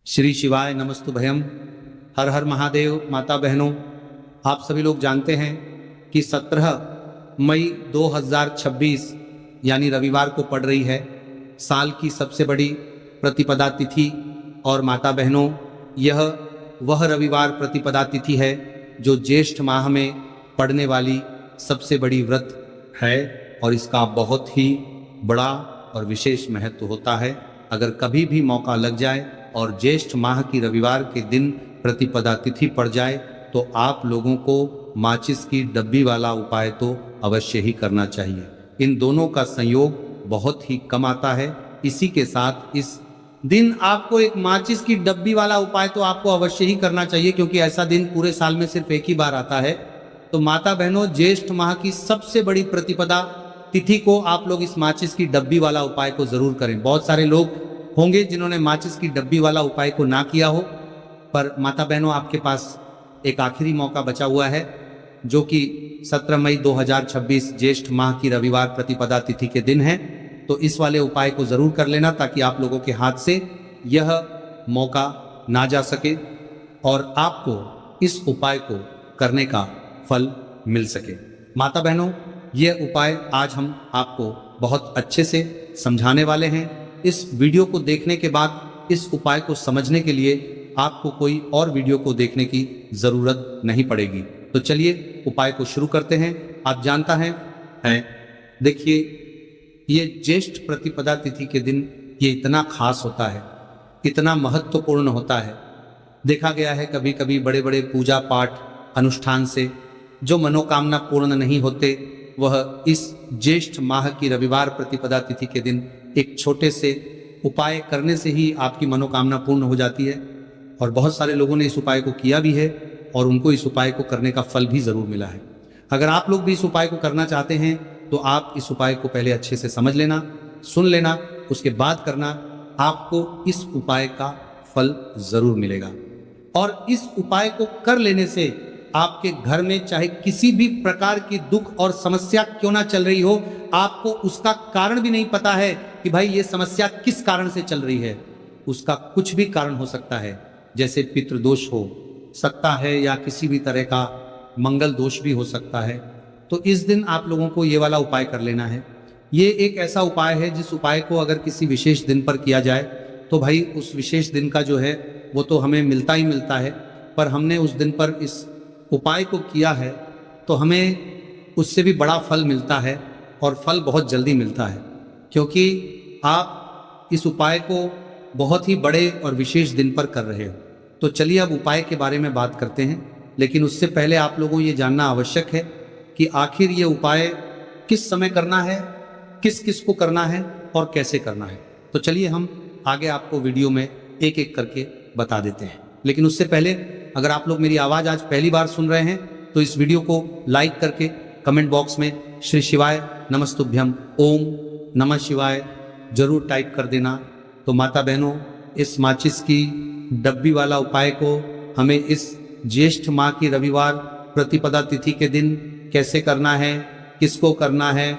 श्री शिवाय नमस्तुभयम। हर हर महादेव। माता बहनों, आप सभी लोग जानते हैं कि 17 मई 2026 यानी रविवार को पड़ रही है साल की सबसे बड़ी प्रतिपदा तिथि। और माता बहनों, यह वह रविवार प्रतिपदा तिथि है जो ज्येष्ठ माह में पड़ने वाली सबसे बड़ी व्रत है और इसका बहुत ही बड़ा और विशेष महत्व होता है। अगर कभी भी मौका लग जाए और ज्येष्ठ माह की रविवार के दिन प्रतिपदा तिथि पड़ जाए तो आप लोगों को माचिस की डब्बी वाला उपाय तो अवश्य ही करना चाहिए। इन दोनों का संयोग बहुत ही कम आता है। इसी के साथ इस दिन आपको एक माचिस की डब्बी वाला उपाय तो आपको अवश्य ही करना चाहिए, क्योंकि ऐसा दिन पूरे साल में सिर्फ एक ही बार आता है। तो माता बहनों, ज्येष्ठ माह की सबसे बड़ी प्रतिपदा तिथि को आप लोग इस माचिस की डब्बी वाला उपाय को जरूर करें। बहुत सारे लोग होंगे जिन्होंने माचिस की डब्बी वाला उपाय को ना किया हो, पर माता बहनों, आपके पास एक आखिरी मौका बचा हुआ है जो कि 17 मई 2026 ज्येष्ठ माह की रविवार प्रतिपदा तिथि के दिन है। तो इस वाले उपाय को जरूर कर लेना ताकि आप लोगों के हाथ से यह मौका ना जा सके और आपको इस उपाय को करने का फल मिल सके। माता बहनों, यह उपाय आज हम आपको बहुत अच्छे से समझाने वाले हैं। इस वीडियो को देखने के बाद इस उपाय को समझने के लिए आपको कोई और वीडियो को देखने की जरूरत नहीं पड़ेगी। तो चलिए उपाय को शुरू करते हैं। आप जानता है देखिए, ये ज्येष्ठ प्रतिपदा तिथि के दिन ये इतना खास होता है, इतना महत्वपूर्ण होता है। देखा गया है कभी कभी बड़े बड़े पूजा पाठ अनुष्ठान से जो मनोकामना पूर्ण नहीं होते, वह इस ज्येष्ठ माह की रविवार प्रतिपदा तिथि के दिन एक छोटे से उपाय करने से ही आपकी मनोकामना पूर्ण हो जाती है। और बहुत सारे लोगों ने इस उपाय को किया भी है और उनको इस उपाय को करने का फल भी जरूर मिला है। अगर आप लोग भी इस उपाय को करना चाहते हैं तो आप इस उपाय को पहले अच्छे से समझ लेना, सुन लेना, उसके बाद करना। आपको इस उपाय का फल जरूर मिलेगा। और इस उपाय को कर लेने से आपके घर में चाहे किसी भी प्रकार की दुख और समस्या क्यों ना चल रही हो, आपको उसका कारण भी नहीं पता है कि भाई ये समस्या किस कारण से चल रही है। उसका कुछ भी कारण हो सकता है, जैसे पितृदोष हो सकता है या किसी भी तरह का मंगल दोष भी हो सकता है। तो इस दिन आप लोगों को ये वाला उपाय कर लेना है। ये एक ऐसा उपाय है जिस उपाय को अगर किसी विशेष दिन पर किया जाए तो भाई उस विशेष दिन का जो है वो तो हमें मिलता ही मिलता है, पर हमने उस दिन पर इस उपाय को किया है तो हमें उससे भी बड़ा फल मिलता है और फल बहुत जल्दी मिलता है, क्योंकि आप इस उपाय को बहुत ही बड़े और विशेष दिन पर कर रहे हो। तो चलिए अब उपाय के बारे में बात करते हैं, लेकिन उससे पहले आप लोगों को ये जानना आवश्यक है कि आखिर ये उपाय किस समय करना है, किस किस को करना है और कैसे करना है। तो चलिए हम आगे आपको वीडियो में एक एक करके बता देते हैं। लेकिन उससे पहले अगर आप लोग मेरी आवाज़ आज पहली बार सुन रहे हैं तो इस वीडियो को लाइक करके कमेंट बॉक्स में श्री शिवाय नमस्तुभ्यम ओम नमः शिवाय जरूर टाइप कर देना। तो माता बहनों, इस माचिस की डब्बी वाला उपाय को हमें इस ज्येष्ठ माह की रविवार प्रतिपदा तिथि के दिन कैसे करना है, किसको करना है,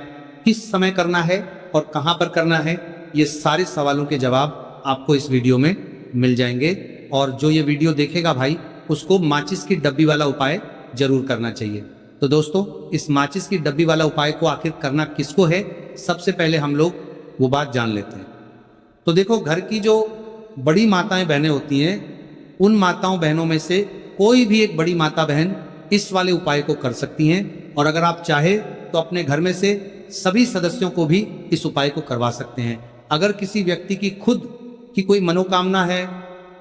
किस समय करना है और कहाँ पर करना है, ये सारे सवालों के जवाब आपको इस वीडियो में मिल जाएंगे। और जो ये वीडियो देखेगा भाई, उसको माचिस की डब्बी वाला उपाय जरूर करना चाहिए। तो दोस्तों, इस माचिस की डब्बी वाला उपाय को आखिर करना किसको है, सबसे पहले हम लोग वो बात जान लेते हैं। तो देखो, घर की जो बड़ी माताएं बहनें होती हैं, उन माताओं बहनों में से कोई भी एक बड़ी माता बहन इस वाले उपाय को कर सकती हैं। और अगर आप चाहे तो अपने घर में से सभी सदस्यों को भी इस उपाय को करवा सकते हैं। अगर किसी व्यक्ति की खुद की कोई मनोकामना है,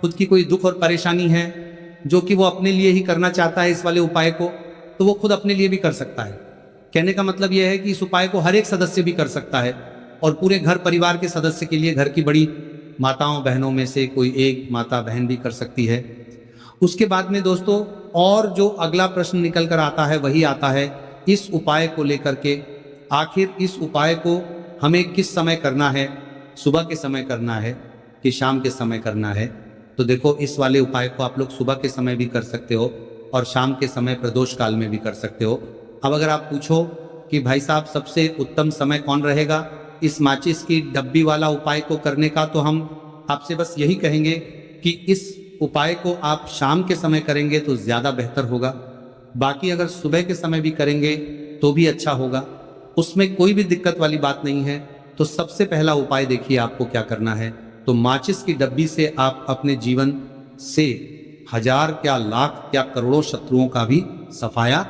खुद की कोई दुख और परेशानी है जो कि वो अपने लिए ही करना चाहता है इस वाले उपाय को, तो वो खुद अपने लिए भी कर सकता है। कहने का मतलब यह है कि इस उपाय को हर एक सदस्य भी कर सकता है और पूरे घर परिवार के सदस्य के लिए घर की बड़ी माताओं बहनों में से कोई एक माता बहन भी कर सकती है। उसके बाद में दोस्तों, और जो अगला प्रश्न निकल कर आता है वही आता है इस उपाय को लेकर के, आखिर इस उपाय को हमें किस समय करना है, सुबह के समय करना है कि शाम के समय करना है। तो देखो, इस वाले उपाय को आप लोग सुबह के समय भी कर सकते हो और शाम के समय प्रदोष काल में भी कर सकते हो। अब अगर आप पूछो कि भाई साहब सबसे उत्तम समय कौन रहेगा इस माचिस की डब्बी वाला उपाय को करने का, तो हम आपसे बस यही कहेंगे कि इस उपाय को आप शाम के समय करेंगे तो ज़्यादा बेहतर होगा। बाकी अगर सुबह के समय भी करेंगे तो भी अच्छा होगा, उसमें कोई भी दिक्कत वाली बात नहीं है। तो सबसे पहला उपाय देखिए आपको क्या करना है। तो माचिस की डब्बी से आप अपने जीवन से हजार क्या लाख क्या करोड़ों शत्रुओं का भी सफाया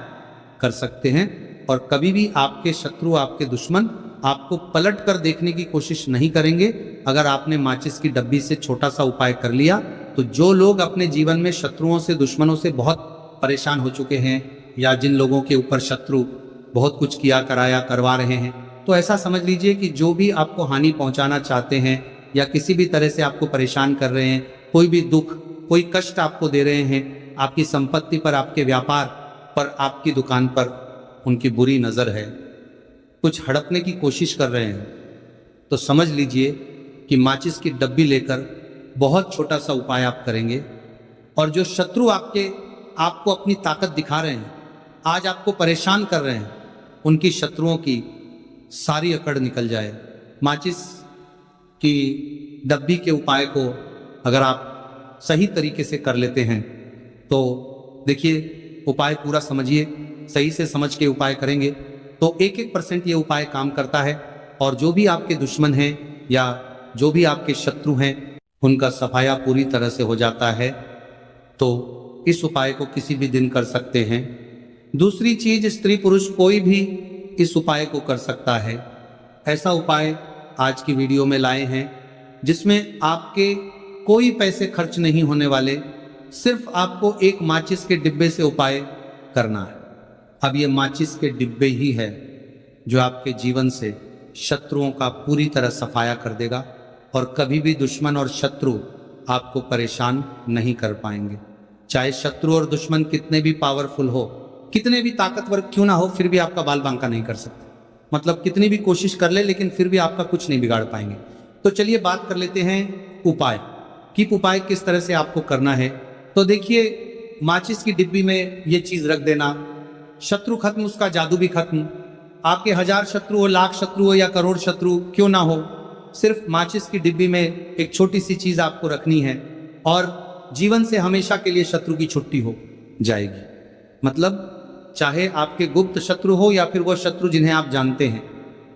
कर सकते हैं। और कभी भी आपके शत्रु, आपके दुश्मन आपको पलट कर देखने की कोशिश नहीं करेंगे। अगर आपने माचिस की डब्बी से छोटा सा उपाय कर लिया तो जो लोग अपने जीवन में शत्रुओं से, दुश्मनों से बहुत परेशान हो चुके हैं, या जिन लोगों के ऊपर शत्रु बहुत कुछ किया कराया करवा रहे हैं, तो ऐसा समझ लीजिए कि जो भी आपको हानि पहुंचाना चाहते हैं या किसी भी तरह से आपको परेशान कर रहे हैं, कोई भी दुख, कोई कष्ट आपको दे रहे हैं, आपकी संपत्ति पर, आपके व्यापार पर, आपकी दुकान पर उनकी बुरी नज़र है, कुछ हड़पने की कोशिश कर रहे हैं, तो समझ लीजिए कि माचिस की डब्बी लेकर बहुत छोटा सा उपाय आप करेंगे। और जो शत्रु आपको अपनी ताकत दिखा रहे हैं, आज आपको परेशान कर रहे हैं, उनकी शत्रुओं की सारी अकड़ निकल जाए। माचिस की डब्बी के उपाय को अगर आप सही तरीके से कर लेते हैं तो देखिए, उपाय पूरा समझिए, सही से समझ के उपाय करेंगे तो 1% ये उपाय काम करता है। और जो भी आपके दुश्मन हैं या जो भी आपके शत्रु हैं, उनका सफाया पूरी तरह से हो जाता है। तो इस उपाय को किसी भी दिन कर सकते हैं। दूसरी चीज, स्त्री पुरुष कोई भी इस उपाय को कर सकता है। ऐसा उपाय आज की वीडियो में लाए हैं जिसमें आपके कोई पैसे खर्च नहीं होने वाले, सिर्फ आपको एक माचिस के डिब्बे से उपाय करना है। अब ये माचिस के डिब्बे ही है जो आपके जीवन से शत्रुओं का पूरी तरह सफाया कर देगा और कभी भी दुश्मन और शत्रु आपको परेशान नहीं कर पाएंगे। चाहे शत्रु और दुश्मन कितने भी पावरफुल हो, कितने भी ताकतवर क्यों ना हो, फिर भी आपका बाल बांका नहीं कर सकते। मतलब कितनी भी कोशिश कर ले, लेकिन फिर भी आपका कुछ नहीं बिगाड़ पाएंगे। तो चलिए बात कर लेते हैं उपाय कि उपाय किस तरह से आपको करना है। तो देखिए, माचिस की डिब्बी में ये चीज रख देना, शत्रु खत्म, उसका जादू भी खत्म। आपके 1000 शत्रु हो, लाख शत्रु हो या करोड़ शत्रु क्यों ना हो, सिर्फ माचिस की डिब्बी में एक छोटी सी चीज आपको रखनी है और जीवन से हमेशा के लिए शत्रु की छुट्टी हो जाएगी। मतलब चाहे आपके गुप्त शत्रु हो या फिर वो शत्रु जिन्हें आप जानते हैं,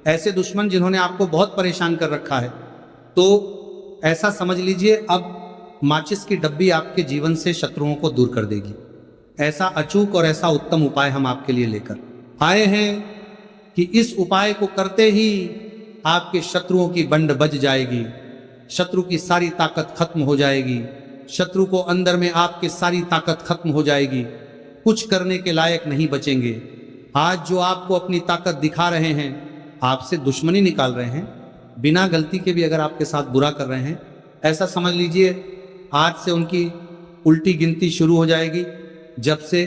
ऐसे दुश्मन जिन्होंने आपको बहुत परेशान कर रखा है, तो ऐसा समझ लीजिए अब माचिस की डब्बी आपके जीवन से शत्रुओं को दूर कर देगी। ऐसा अचूक और ऐसा उत्तम उपाय हम आपके लिए लेकर आए हैं कि इस उपाय को करते ही आपके शत्रुओं की बंड बज जाएगी, शत्रु की सारी ताकत खत्म हो जाएगी, शत्रु को अंदर में आपके सारी ताकत खत्म हो जाएगी, कुछ करने के लायक नहीं बचेंगे। आज जो आपको अपनी ताकत दिखा रहे हैं, आपसे दुश्मनी निकाल रहे हैं, बिना गलती के भी अगर आपके साथ बुरा कर रहे हैं, ऐसा समझ लीजिए आज से उनकी उल्टी गिनती शुरू हो जाएगी जब से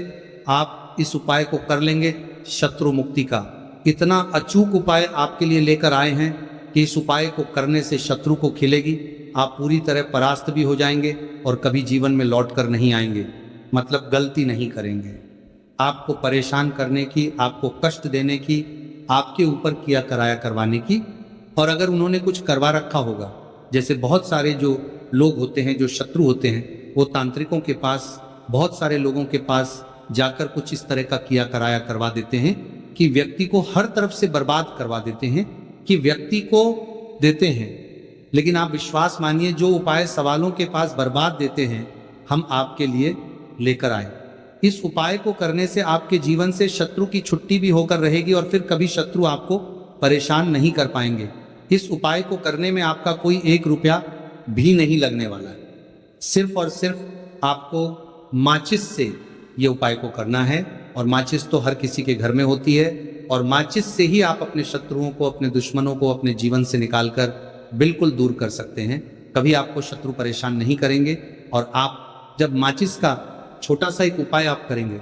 आप इस उपाय को कर लेंगे। शत्रु मुक्ति का इतना अचूक उपाय आपके लिए लेकर आए हैं कि इस उपाय को करने से शत्रु को खिलेगी, आप पूरी तरह परास्त भी हो जाएंगे और कभी जीवन में लौट कर नहीं आएंगे। मतलब गलती नहीं करेंगे। आपको परेशान करने की, आपको कष्ट देने की, आपके ऊपर किया कराया करवाने की, और अगर उन्होंने कुछ करवा रखा होगा, जैसे बहुत सारे जो लोग होते हैं, जो शत्रु होते हैं, वो तांत्रिकों के पास, बहुत सारे लोगों के पास जाकर कुछ इस तरह का किया कराया करवा देते हैं कि व्यक्ति को हर तरफ से बर्बाद करवा देते हैं, कि व्यक्ति को देते हैं। लेकिन आप विश्वास मानिए, जो उपाय सवालों के पास बर्बाद देते हैं, हम आपके लिए लेकर आए। इस उपाय को करने से आपके जीवन से शत्रु की छुट्टी भी होकर रहेगी और फिर कभी शत्रु आपको परेशान नहीं कर पाएंगे। इस उपाय को करने में आपका कोई 1 रुपया भी नहीं लगने वाला है। सिर्फ और सिर्फ आपको माचिस से ये उपाय को करना है, और माचिस तो हर किसी के घर में होती है, और माचिस से ही आप अपने शत्रुओं को, अपने दुश्मनों को अपने जीवन से निकालकर बिल्कुल दूर कर सकते हैं। कभी आपको शत्रु परेशान नहीं करेंगे। और आप जब माचिस का छोटा सा एक उपाय आप करेंगे,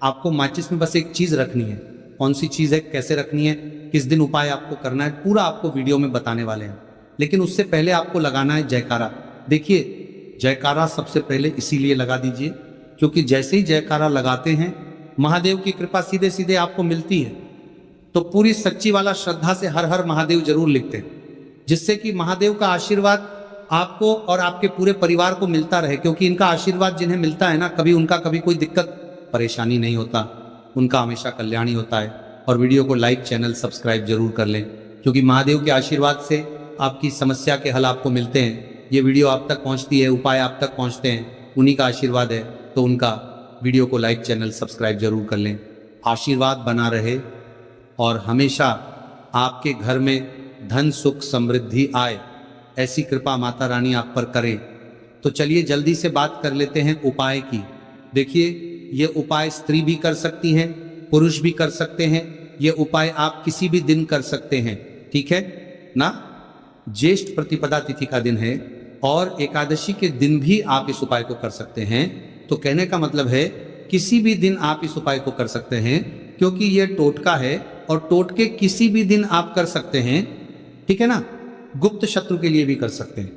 आपको माचिस में बस एक चीज रखनी है। कौन सी चीज है, कैसे रखनी है, किस दिन उपाय आपको करना है, पूरा आपको वीडियो में बताने वाले हैं। लेकिन उससे पहले आपको लगाना है जयकारा। देखिए, जयकारा सबसे पहले इसीलिए लगा दीजिए क्योंकि जैसे ही जयकारा लगाते हैं, महादेव की कृपा सीधे सीधे आपको मिलती है। तो पूरी सच्ची वाला श्रद्धा से हर हर महादेव जरूर लिखते हैं, जिससे कि महादेव का आशीर्वाद आपको और आपके पूरे परिवार को मिलता रहे, क्योंकि इनका आशीर्वाद जिन्हें मिलता है ना, कभी उनका कभी कोई दिक्कत परेशानी नहीं होता, उनका हमेशा कल्याण ही होता है। और वीडियो को लाइक, चैनल सब्सक्राइब जरूर कर लें, क्योंकि महादेव के आशीर्वाद से आपकी समस्या के हल आपको मिलते हैं। ये वीडियो आप तक पहुंचती है, उपाय आप तक पहुंचते हैं, उन्हीं का आशीर्वाद है। तो उनका वीडियो को लाइक, चैनल सब्सक्राइब जरूर कर लें। आशीर्वाद बना रहे और हमेशा आपके घर में धन, सुख, समृद्धि आए, ऐसी कृपा माता रानी आप पर करे। तो चलिए जल्दी से बात कर लेते हैं उपाय की। देखिए, ये उपाय स्त्री भी कर सकती हैं, पुरुष भी कर सकते हैं। ये उपाय आप किसी भी दिन कर सकते हैं, ठीक है ना। ज्येष्ठ प्रतिपदा तिथि का दिन है और एकादशी के दिन भी आप इस उपाय को कर सकते हैं। तो कहने का मतलब है किसी भी दिन आप इस उपाय को कर सकते हैं, क्योंकि ये टोटका है और टोटके किसी भी दिन आप कर सकते हैं, ठीक है ना। गुप्त शत्रु के लिए भी कर सकते हैं।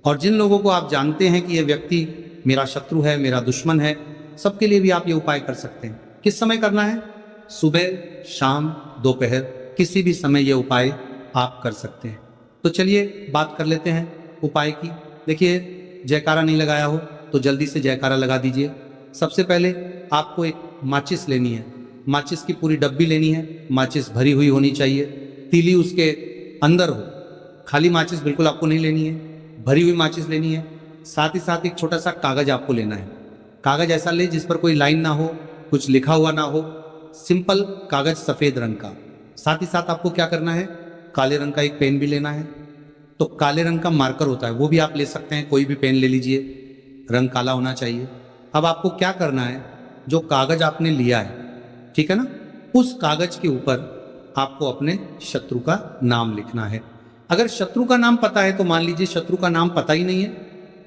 और जिन लोगों को आप जानते हैं कि ये व्यक्ति मेरा शत्रु है, मेरा दुश्मन है, सबके लिए भी आप ये उपाय कर सकते हैं। किस समय करना है? सुबह, शाम, दोपहर, किसी भी समय ये उपाय आप कर सकते हैं। तो चलिए बात कर लेते हैं उपाय की। देखिए, जयकारा नहीं लगाया हो तो जल्दी से जयकारा लगा दीजिए। सबसे पहले आपको एक माचिस लेनी है, माचिस की पूरी डब्बी लेनी है। माचिस भरी हुई होनी चाहिए, तीली उसके अंदर हो। खाली माचिस बिल्कुल आपको नहीं लेनी है, भरी हुई माचिस लेनी है। साथ ही साथ एक छोटा सा कागज आपको लेना है। कागज ऐसा ले जिस पर कोई लाइन ना हो, कुछ लिखा हुआ ना हो, सिंपल कागज सफेद रंग का। साथ ही साथ आपको क्या करना है, काले रंग का एक पेन भी लेना है। तो काले रंग का मार्कर होता है, वो भी आप ले सकते हैं, कोई भी पेन ले लीजिए, रंग काला होना चाहिए। अब आपको क्या करना है, जो कागज आपने लिया है, ठीक है ना, उस कागज के ऊपर आपको अपने शत्रु का नाम लिखना है। अगर शत्रु का नाम पता है तो मान लीजिए शत्रु का नाम पता ही नहीं है,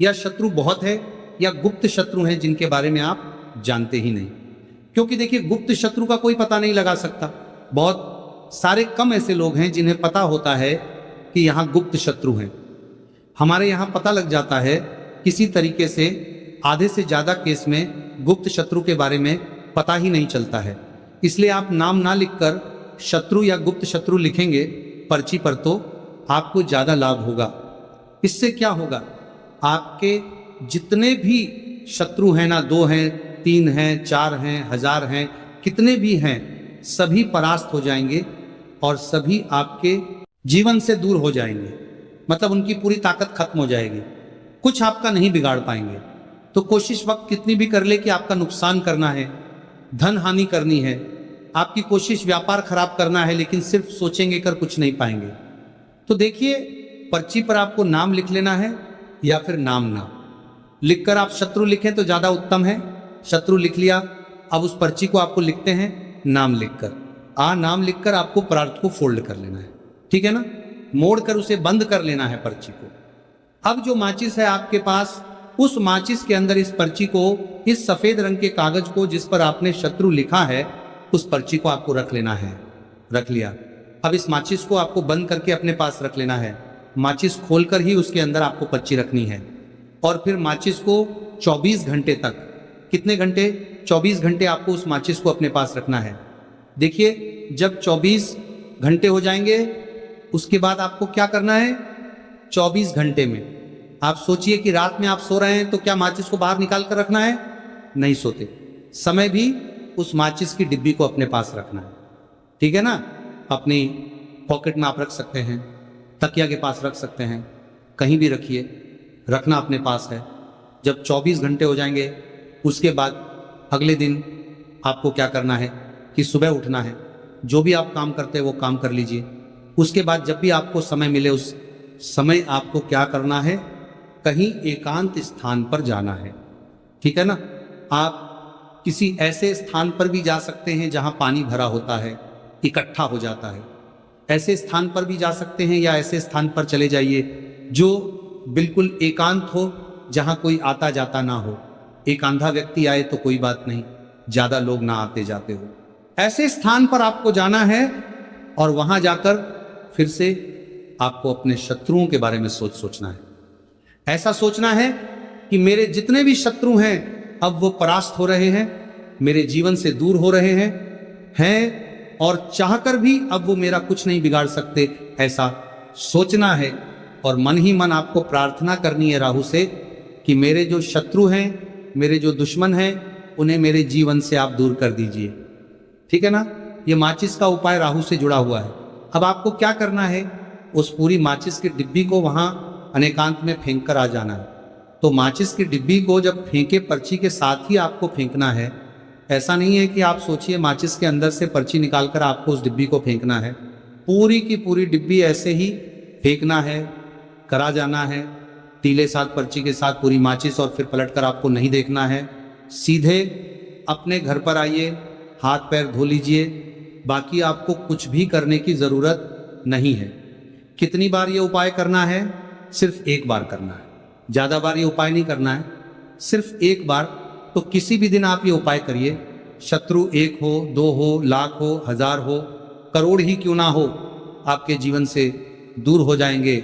या शत्रु बहुत है, या गुप्त शत्रु हैं जिनके बारे में आप जानते ही नहीं। क्योंकि देखिए, गुप्त शत्रु का कोई पता नहीं लगा सकता। बहुत सारे कम ऐसे लोग हैं जिन्हें पता होता है कि यहाँ गुप्त शत्रु हैं। हमारे यहाँ पता लग जाता है किसी तरीके से। आधे से ज्यादा केस में गुप्त शत्रु के बारे में पता ही नहीं चलता है। इसलिए आप नाम ना लिखकर शत्रु या गुप्त शत्रु लिखेंगे पर्ची पर, तो आपको ज्यादा लाभ होगा। इससे क्या होगा, आपके जितने भी शत्रु हैं ना, 2 हैं, 3 हैं, 4 हैं, 1000 हैं, कितने भी हैं, सभी परास्त हो जाएंगे और सभी आपके जीवन से दूर हो जाएंगे। मतलब उनकी पूरी ताकत खत्म हो जाएगी, कुछ आपका नहीं बिगाड़ पाएंगे। तो कोशिश वक्त कितनी भी कर ले कि आपका नुकसान करना है, धन हानि करनी है, आपकी कोशिश व्यापार खराब करना है, लेकिन सिर्फ सोचेंगे कर कुछ नहीं पाएंगे। तो देखिए, पर्ची पर आपको नाम लिख लेना है, या फिर नाम ना लिखकर आप शत्रु लिखें तो ज्यादा उत्तम है। शत्रु लिख लिया, अब उस पर्ची को आपको लिखते हैं नाम लिखकर। नाम लिखकर आपको पदार्थ को फोल्ड कर लेना है, ठीक है ना, मोड़ कर उसे बंद कर लेना है पर्ची को। अब जो माचिस है आपके पास, उस माचिस के अंदर इस पर्ची को, इस सफेद रंग के कागज को जिस पर आपने शत्रु लिखा है, उस पर्ची को आपको रख लेना है। रख लिया, अब इस माचिस को आपको बंद करके अपने पास रख लेना है। माचिस खोलकर ही उसके अंदर आपको पर्ची रखनी है। और फिर माचिस को 24 घंटे तक, कितने घंटे, 24 घंटे आपको उस माचिस को अपने पास रखना है। देखिए, जब 24 घंटे हो जाएंगे, उसके बाद आपको क्या करना है, 24 घंटे में आप सोचिए कि रात में आप सो रहे हैं तो क्या माचिस को बाहर निकाल कर रखना है? नहीं सोते। समय भी उस माचिस की डिब्बी को अपने पास रखना है, ठीक है ना। अपनी पॉकेट में आप रख सकते हैं, तकिया के पास रख सकते हैं, कहीं भी रखिए, रखना अपने पास है। जब 24 घंटे हो जाएंगे, उसके बाद अगले दिन आपको क्या करना है कि सुबह उठना है, जो भी आप काम करते हैं वो काम कर लीजिए। उसके बाद जब भी आपको समय मिले, उस समय आपको क्या करना है, कहीं एकांत स्थान पर जाना है, ठीक है ना। आप किसी ऐसे स्थान पर भी जा सकते हैं जहां पानी भरा होता है, इकट्ठा हो जाता है, ऐसे स्थान पर भी जा सकते हैं, या ऐसे स्थान पर चले जाइए जो बिल्कुल एकांत हो, जहां कोई आता जाता ना हो। एक अंधा व्यक्ति आए तो कोई बात नहीं, ज्यादा लोग ना आते जाते हो। ऐसे स्थान पर आपको जाना है और वहां जाकर फिर से आपको अपने शत्रुओं के बारे में सोचना है। ऐसा सोचना है कि मेरे जितने भी शत्रु हैं अब वो परास्त हो रहे हैं, मेरे जीवन से दूर हो रहे हैं और चाहकर भी अब वो मेरा कुछ नहीं बिगाड़ सकते। ऐसा सोचना है और मन ही मन आपको प्रार्थना करनी है राहु से कि मेरे जो शत्रु हैं, मेरे जो दुश्मन हैं, उन्हें मेरे जीवन से आप दूर कर दीजिए। ठीक है ना। ये माचिस का उपाय राहु से जुड़ा हुआ है। अब आपको क्या करना है, उस पूरी माचिस की डिब्बी को वहां अनेकांत में फेंक कर आ जाना है। तो माचिस की डिब्बी को जब फेंके पर्ची के साथ ही आपको फेंकना है। ऐसा नहीं है कि आप सोचिए माचिस के अंदर से पर्ची निकालकर आपको उस डिब्बी को फेंकना है। पूरी की पूरी डिब्बी ऐसे ही फेंकना है, करा जाना है। तीले साथ पर्ची के साथ पूरी माचिस, और फिर पलटकर आपको नहीं देखना है। सीधे अपने घर पर आइए, हाथ पैर धो लीजिए। बाकी आपको कुछ भी करने की जरूरत नहीं है। कितनी बार ये उपाय करना है? सिर्फ एक बार करना है। ज्यादा बार ये उपाय नहीं करना है, सिर्फ एक बार। तो किसी भी दिन आप ये उपाय करिए। शत्रु 1 हो, 2 हो, लाख हो, 1000 हो, करोड़ ही क्यों ना हो, आपके जीवन से दूर हो जाएंगे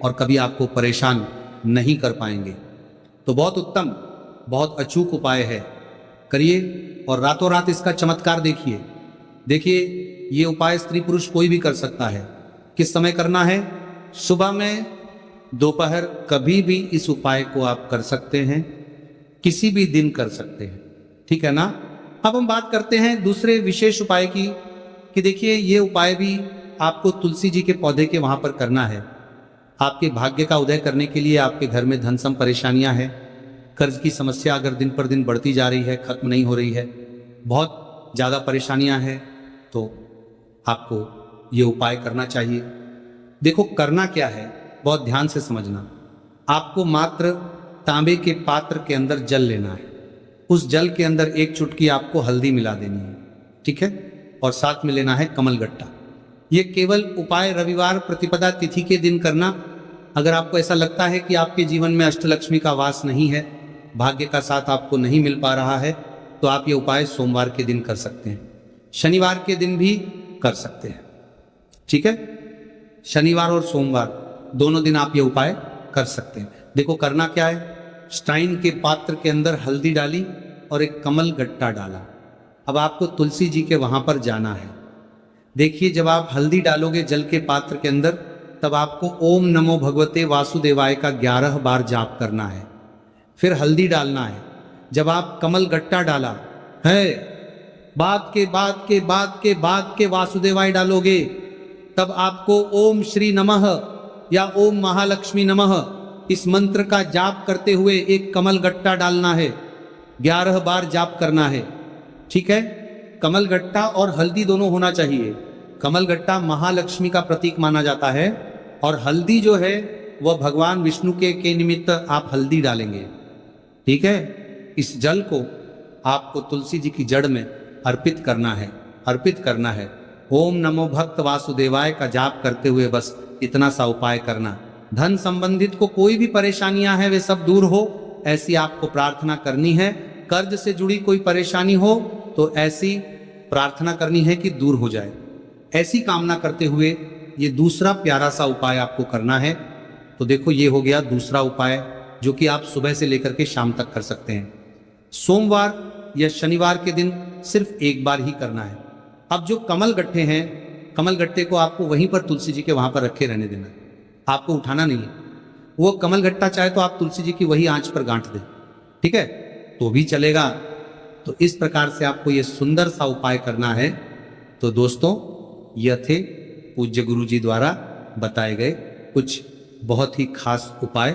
और कभी आपको परेशान नहीं कर पाएंगे। तो बहुत उत्तम, बहुत अचूक उपाय है, करिए और रातों रात इसका चमत्कार देखिए। देखिए, ये उपाय स्त्री पुरुष कोई भी कर सकता है। किस समय करना है? सुबह में, दोपहर, कभी भी इस उपाय को आप कर सकते हैं। किसी भी दिन कर सकते हैं। ठीक है ना। अब हम बात करते हैं दूसरे विशेष उपाय की, कि देखिए ये उपाय भी आपको तुलसी जी के पौधे के वहां पर करना है। आपके भाग्य का उदय करने के लिए आपके घर में धन सम परेशानियां हैं, कर्ज की समस्या अगर दिन पर दिन बढ़ती जा रही है, खत्म नहीं हो रही है, बहुत ज़्यादा परेशानियां हैं, तो आपको ये उपाय करना चाहिए। देखो करना क्या है, बहुत ध्यान से समझना। आपको मात्र तांबे के पात्र के अंदर जल लेना है। उस जल के अंदर 1 चुटकी आपको हल्दी मिला देनी है। ठीक है। और साथ में लेना है कमलगट्टा। ये केवल उपाय रविवार प्रतिपदा तिथि के दिन करना। अगर आपको ऐसा लगता है कि आपके जीवन में अष्टलक्ष्मी का वास नहीं है, भाग्य का साथ आपको नहीं मिल पा रहा है, तो आप ये उपाय सोमवार के दिन कर सकते हैं, शनिवार के दिन भी कर सकते हैं। ठीक है। शनिवार और सोमवार दोनों दिन आप ये उपाय कर सकते हैं। देखो करना क्या है, स्टाइन के पात्र के अंदर हल्दी डाली और एक कमल गट्टा डाला। अब आपको तुलसी जी के वहां पर जाना है। देखिए जब आप हल्दी डालोगे जल के पात्र के अंदर, तब आपको ओम नमो भगवते वासुदेवाय का 11 बार जाप करना है। फिर हल्दी डालना है। जब आप कमल गट्टा डाला है, बाद के वासुदेवाय डालोगे, तब आपको ओम श्री नमः या ओम महालक्ष्मी नमः इस मंत्र का जाप करते हुए एक कमल गट्टा डालना है। 11 बार जाप करना है। ठीक है। कमल गट्टा और हल्दी दोनों होना चाहिए। कमल गट्टा महालक्ष्मी का प्रतीक माना जाता है, और हल्दी जो है वह भगवान विष्णु के निमित्त आप हल्दी डालेंगे। ठीक है। इस जल को आपको तुलसी जी की जड़ में अर्पित करना है। ओम नमो भक्त वासुदेवाय का जाप करते हुए बस इतना सा उपाय करना। धन संबंधित को कोई भी परेशानियां हैं वे सब दूर हो, ऐसी आपको प्रार्थना करनी है। कर्ज से जुड़ी कोई परेशानी हो तो ऐसी प्रार्थना करनी है कि दूर हो जाए। ऐसी कामना करते हुए ये दूसरा प्यारा सा उपाय आपको करना है। तो देखो ये हो गया दूसरा उपाय, जो कि आप सुबह से लेकर के शाम तक कर सकते हैं। सोमवार या शनिवार के दिन सिर्फ एक बार ही करना है। अब जो कमल गट्टे हैं, कमल गट्टे को आपको वहीं पर तुलसी जी के वहां पर रखे रहने देना है, आपको उठाना नहीं है। वो कमल गट्टा चाहे तो आप तुलसी जी की वही आंच पर गांठ दें, ठीक है, तो भी चलेगा। तो इस प्रकार से आपको ये सुंदर सा उपाय करना है। तो दोस्तों यह थे पूज्य गुरु जी द्वारा बताए गए कुछ बहुत ही खास उपाय।